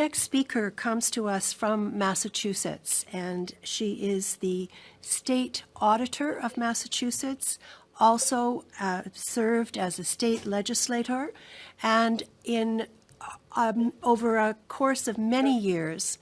Next speaker comes to us from Massachusetts, and she is the State Auditor of Massachusetts, also served as a state legislator, and in over a course of many years,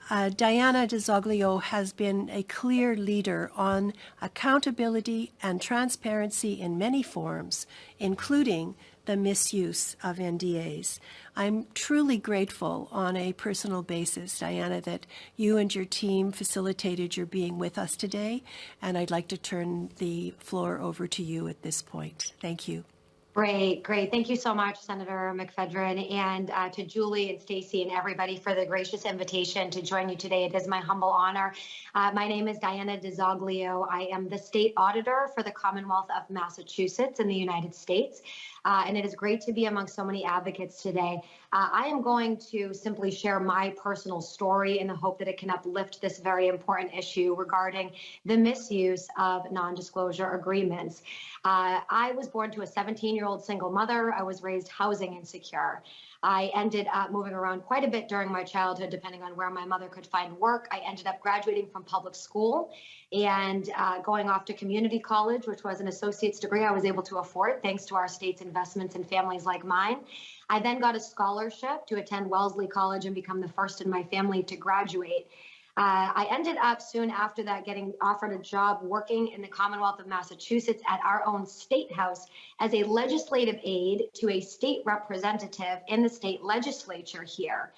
Diana DiZoglio has been a clear leader on accountability and transparency in many forms, including the misuse of NDAs. I'm truly grateful on a personal basis, Diana, that you and your team facilitated your being with us today, and I'd like to turn the floor over to you at this point. Thank you. Great. Thank you so much, Senator McPhedran, and to Julie and Stacy and everybody for the gracious invitation to join you today. It is my humble honor. My name is Diana DiZoglio. I am the State Auditor for the Commonwealth of Massachusetts in the United States. And it is great to be among so many advocates today. I am going to simply share my personal story in the hope that it can uplift this very important issue regarding the misuse of non-disclosure agreements. I was born to a 17-year-old single mother. I was raised housing insecure. I ended up moving around quite a bit during my childhood, depending on where my mother could find work. I ended up graduating from public school and going off to community college, which was an associate's degree I was able to afford thanks to our state's investments in families like mine. I then got a scholarship to attend Wellesley College and become the first in my family to graduate. I ended up soon after that getting offered a job working in the Commonwealth of Massachusetts at our own state house as a legislative aide to a state representative in the state legislature here.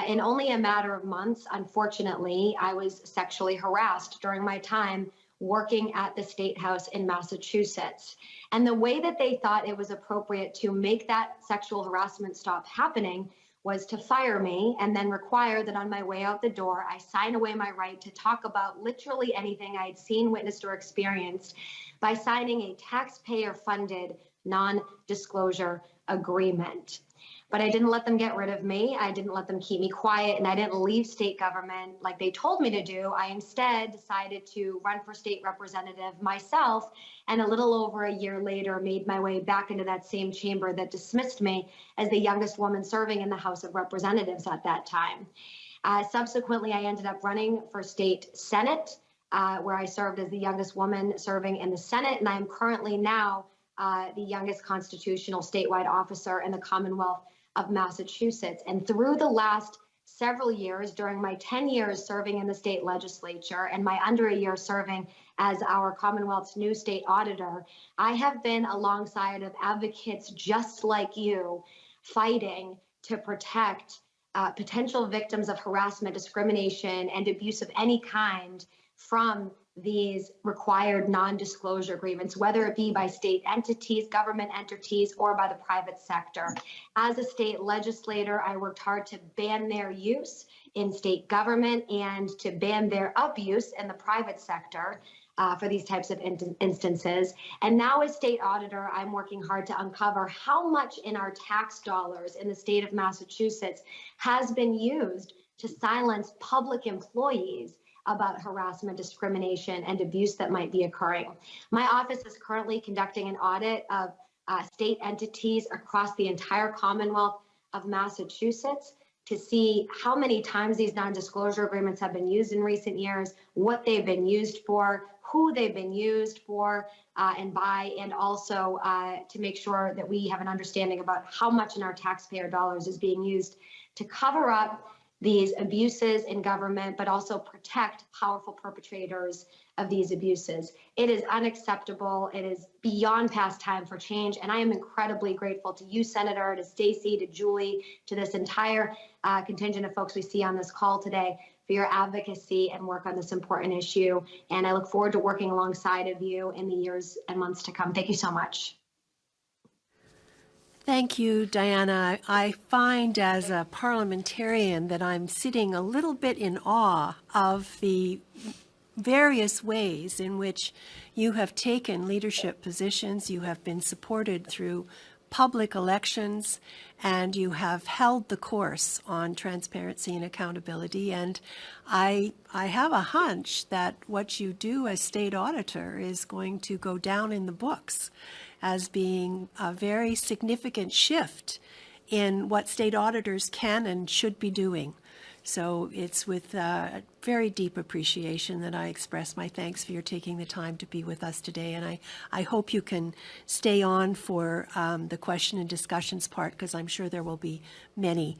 In only a matter of months, unfortunately, I was sexually harassed during my time working at the state house in Massachusetts. And the way that they thought it was appropriate to make that sexual harassment stop happening was to fire me and then require that on my way out the door, I sign away my right to talk about literally anything I had seen, witnessed, or experienced by signing a taxpayer-funded non-disclosure agreement. But I didn't let them get rid of me. I didn't let them keep me quiet, and I didn't leave state government like they told me to do. I instead decided to run for state representative myself, and a little over a year later made my way back into that same chamber that dismissed me as the youngest woman serving in the House of Representatives at that time. Subsequently, I ended up running for state Senate, where I served as the youngest woman serving in the Senate, and I am currently now the youngest constitutional statewide officer in the Commonwealth of Massachusetts. And through the last several years, during my 10 years serving in the state legislature and my under a year serving as our Commonwealth's new state auditor, I have been alongside of advocates just like you, fighting to protect potential victims of harassment, discrimination, and abuse of any kind from these required non-disclosure agreements, whether it be by state entities, government entities, or by the private sector. As a state legislator, I worked hard to ban their use in state government and to ban their abuse in the private sector for these types of instances. And now as state auditor, I'm working hard to uncover how much in our tax dollars in the state of Massachusetts has been used to silence public employees about harassment, discrimination, and abuse that might be occurring. My office is currently conducting an audit of state entities across the entire Commonwealth of Massachusetts to see how many times these non-disclosure agreements have been used in recent years, what they've been used for, who they've been used for and by, and also to make sure that we have an understanding about how much in our taxpayer dollars is being used to cover up these abuses in government, but also protect powerful perpetrators of these abuses. It is unacceptable. It is beyond past time for change. And I am incredibly grateful to you, Senator, to Stacy, to Julie, to this entire contingent of folks we see on this call today for your advocacy and work on this important issue. And I look forward to working alongside of you in the years and months to come. Thank you so much. Thank you, Diana. I find as a parliamentarian that I'm sitting a little bit in awe of the various ways in which you have taken leadership positions. You have been supported through public elections, and you have held the course on transparency and accountability. And I have a hunch that what you do as state auditor is going to go down in the books as being a very significant shift in what state auditors can and should be doing. So it's with very deep appreciation that I express my thanks for your taking the time to be with us today. And I hope you can stay on for the question and discussions part, because I'm sure there will be many.